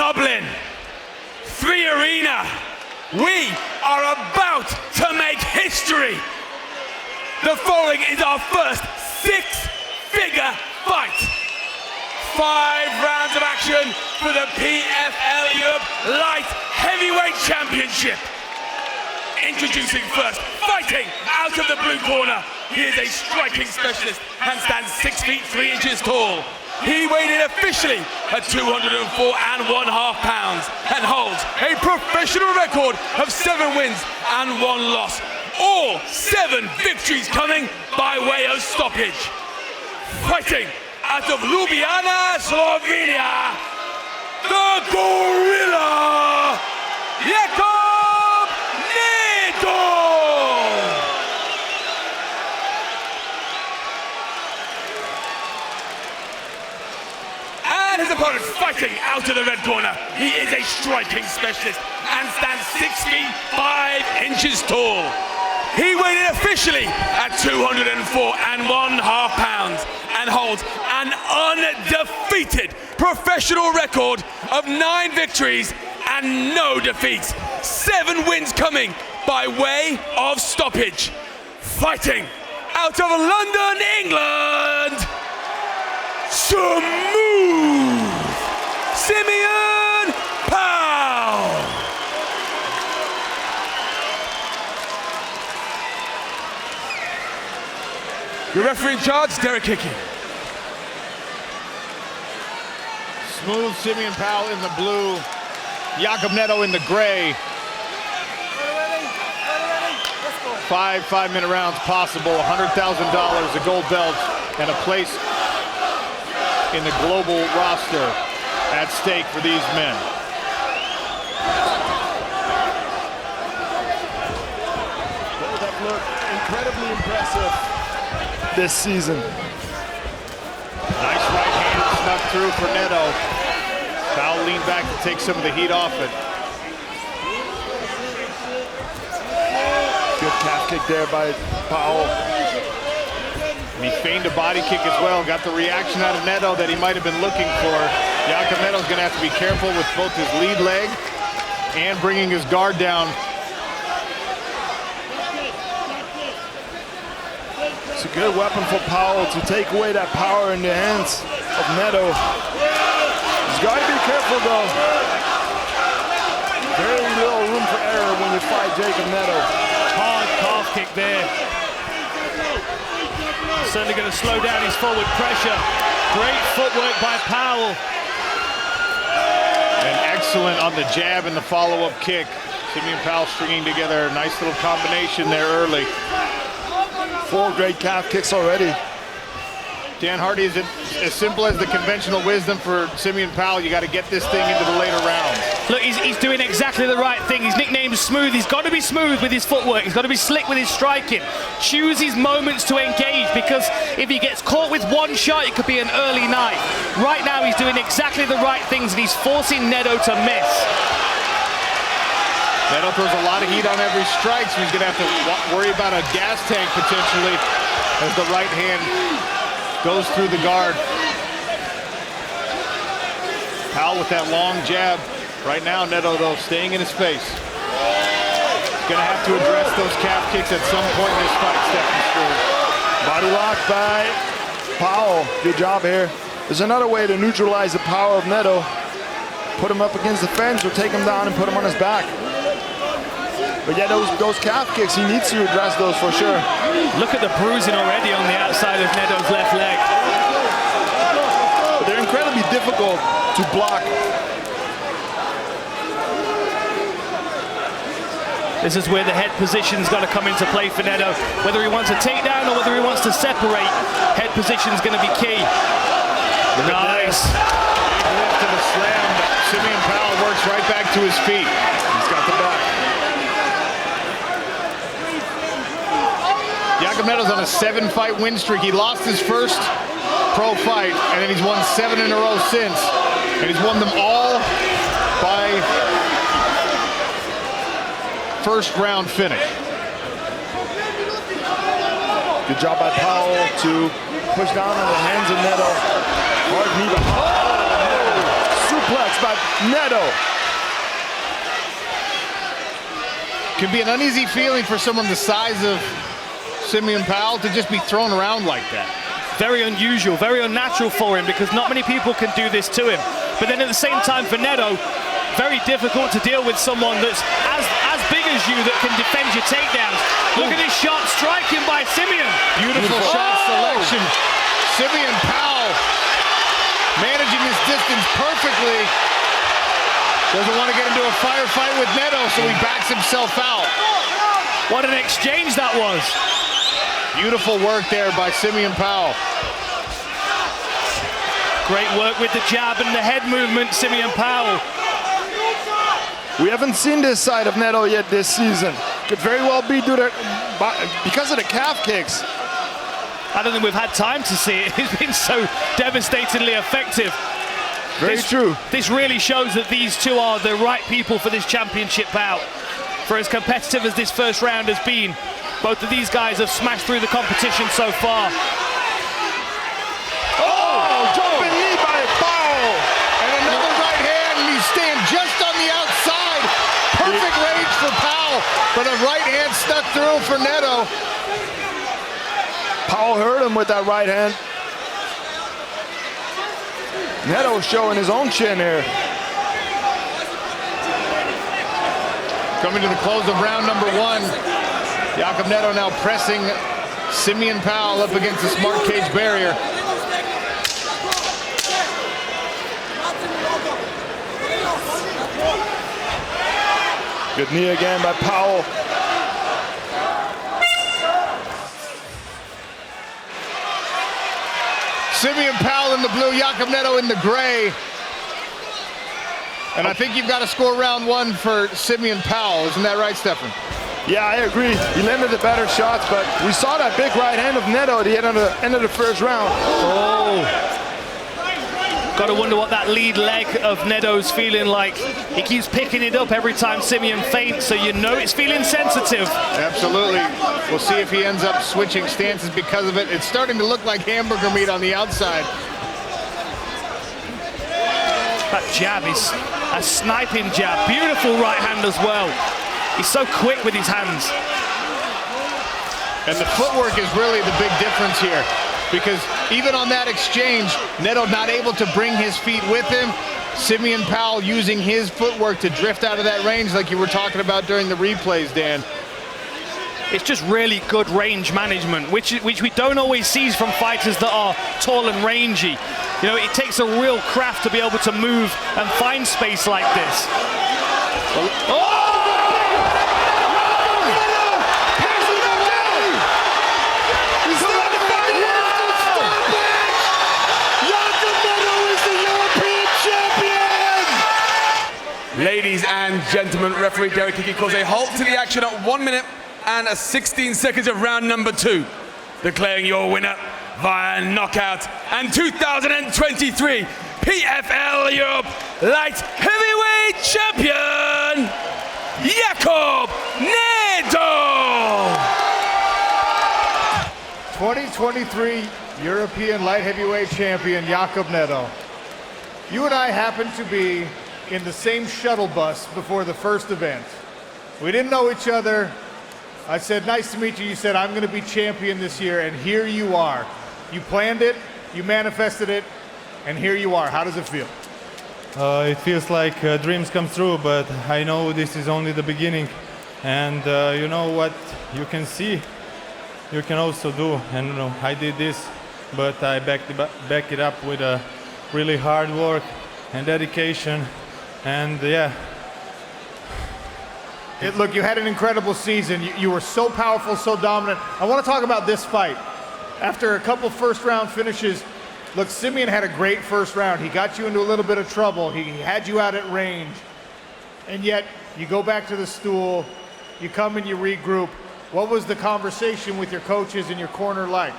Dublin, 3 Arena, we are about to make history. The following is our first 6-figure fight. 5 rounds of action for the PFL Europe Light Heavyweight Championship. Introducing first, fighting out of the blue corner. He is a striking specialist and stands 6 feet 3 inches tall. He weighed in officially at 204.5 pounds and holds a professional record of 7 wins and 1 loss. All 7 victories coming by way of stoppage. Fighting out of Ljubljana, Slovenia, the Gorilla, Jakob Nedoh. And his opponent fighting out of the red corner. He is a striking specialist and stands 6 feet 5 inches tall. He weighed in officially at 204.5 pounds and holds an undefeated professional record of 9 victories and no defeats. 7 wins coming by way of stoppage. Fighting out of London, England, Simeon Powell. Your referee in charge, 𝗘𝗨𝗥𝗢𝗣𝗘. Smooth Simeon Powell in the blue, Jakob Nedoh in the gray. 5 5-minute rounds possible, $100,000, a gold belt, and a place in the global roster at stake for these men. Both have looked incredibly impressive this season. Nice right hand snuck through for Nedoh. Powell leaned back to take some of the heat off it. Good calf kick there by Powell. And he feigned a body kick as well. Got the reaction out of Nedoh that he might have been looking for. Jakob Nedoh's going to have to be careful with both his lead leg and bringing his guard down. It's a good weapon for Powell to take away that power in the hands of Nedoh. He's got to be careful though. Very little room for error when you fight Jakob Nedoh. Hard calf kick there. Certainly going to slow down his forward pressure. Great footwork by Powell. And excellent on the jab and the follow-up kick. Simeon Powell stringing together a nice little combination there early. 4 great calf kicks already. Dan Hardy, is it as simple as the conventional wisdom for Simeon Powell? You got to get this thing into the later rounds. Look, he's doing exactly the right thing. His nickname is Smooth. He's got to be smooth with his footwork. He's got to be slick with his striking. Choose his moments to engage, because if he gets caught with one shot, it could be an early night. Right now, he's doing exactly the right things, and he's forcing Nedoh to miss. Nedoh throws a lot of heat on every strike, so he's going to have to worry about a gas tank potentially as the right hand goes through the guard. Powell with that long jab. Right now, Nedoh, though, staying in his face. Gonna have to address those calf kicks at some point in this fight, Stephen Struve. Body lock by Powell. Good job here. There's another way to neutralize the power of Nedoh. Put him up against the fence or take him down and put him on his back. But yeah, those calf kicks, he needs to address those for sure. Look at the bruising already on the outside of Nedoh's left leg. But they're incredibly difficult to block. This is where the head position's got to come into play for Nedoh. Whether he wants a takedown or whether he wants to separate, head position's going to be key. Nice. Big lift to the slam. Simeon Powell works right back to his feet. He's got the back. Jakob Nedoh's on a 7-fight win streak. He lost his first pro fight, and then he's won 7 in a row since. And he's won them all by first round finish. Good job by Powell to push down on the hands of Nedoh. Hard knee behind. Suplex by Nedoh. Can be an uneasy feeling for someone the size of Simeon Powell to just be thrown around like that. Very unusual, very unnatural for him because not many people can do this to him. But then at the same time for Nedoh, very difficult to deal with someone that's as big as you that can defend your takedowns. Look at this sharp striking by Simeon. Beautiful shot selection. Simeon Powell managing his distance perfectly. Doesn't want to get into a firefight with Nedoh, so he backs himself out. What an exchange that was. Beautiful work there by Simeon Powell. Great work with the jab and the head movement, Simeon Powell. We haven't seen this side of Nedoh yet this season. Could very well be due to, because of the calf kicks. I don't think we've had time to see it. It's been so devastatingly effective. Very true. This really shows that these two are the right people for this championship bout. For as competitive as this first round has been, both of these guys have smashed through the competition so far. Jumping knee by Powell. And another right hand, and he's staying just on the outside. Perfect range for Powell, but a right hand stuck through for Nedoh. Powell hurt him with that right hand. Nedoh showing his own chin here. Coming to the close of round number one. Jakob Nedoh now pressing Simeon Powell up against the smart cage barrier. Good knee again by Powell. Simeon Powell in the blue, Jakob Nedoh in the gray. And I think you've got to score round one for Simeon Powell. Isn't that right, Stefan? Yeah, I agree. He landed the better shots, but we saw that big right hand of Nedoh at the end of the first round. Got to wonder what that lead leg of Nedoh's feeling like. He keeps picking it up every time Simeon feints, so you know it's feeling sensitive. Absolutely. We'll see if he ends up switching stances because of it. It's starting to look like hamburger meat on the outside. That jab is a sniping jab. Beautiful right hand as well. He's so quick with his hands. And the footwork is really the big difference here, because even on that exchange, Nedoh not able to bring his feet with him. Simeon Powell using his footwork to drift out of that range like you were talking about during the replays, Dan. It's just really good range management, which we don't always see from fighters that are tall and rangy. You know, it takes a real craft to be able to move and find space like this. Ladies and gentlemen, referee 𝗘𝗨𝗥𝗢𝗣𝗘 calls a halt to the action at 1 minute and 16 seconds of round number 2, declaring your winner via knockout and 2023 PFL Europe Light Heavyweight Champion, Jakob Nedoh. 2023 European Light Heavyweight Champion, Jakob Nedoh. You and I happened to be in the same shuttle bus before the first event. We didn't know each other. I said, nice to meet you. You said, I'm going to be champion this year, and here you are. You planned it, you manifested it, and here you are. How does it feel? It feels like dreams come true, but I know this is only the beginning. And you know what you can see, you can also do. And you know, I did this, but I back it up with a really hard work and dedication. And yeah. Look, you had an incredible season. You were so powerful, so dominant. I want to talk about this fight. After a couple first round finishes, look, Simeon had a great first round. He got you into a little bit of trouble. He had you out at range. And yet, you go back to the stool, you come and you regroup. What was the conversation with your coaches and your corner like?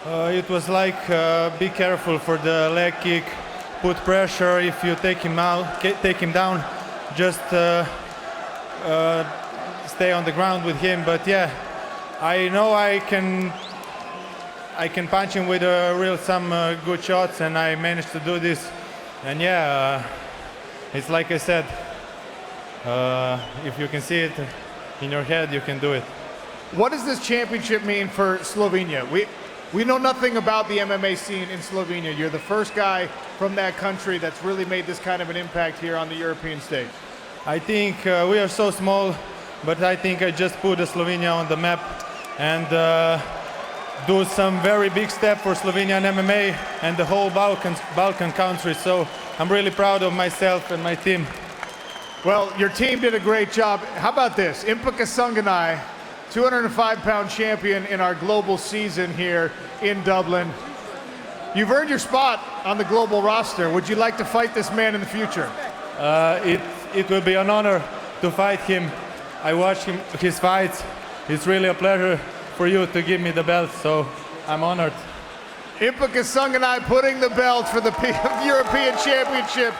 It was like, be careful for the leg kick, put pressure. If you take him down, just stay on the ground with him. But yeah, I know I can punch him with some good shots, and I managed to do this. And yeah, it's like I said, if you can see it in your head, you can do it. What does this championship mean for Slovenia? We know nothing about the MMA scene in Slovenia. You're the first guy from that country that's really made this kind of an impact here on the European stage. I think we are so small, but I think I just put Slovenia on the map and do some very big step for Slovenian MMA and the whole Balkan country. So I'm really proud of myself and my team. Well, your team did a great job. How about this? 𝗘𝗨𝗥𝗢𝗣𝗘'𝗦, 205-pound champion in our global season here in Dublin. You've earned your spot on the global roster. Would you like to fight this man in the future? It will be an honor to fight him. I watch his fights. It's really a pleasure for you to give me the belt, so I'm honored. 𝗘𝗨𝗥𝗢𝗣𝗘'𝗦 putting the belt for the European Championship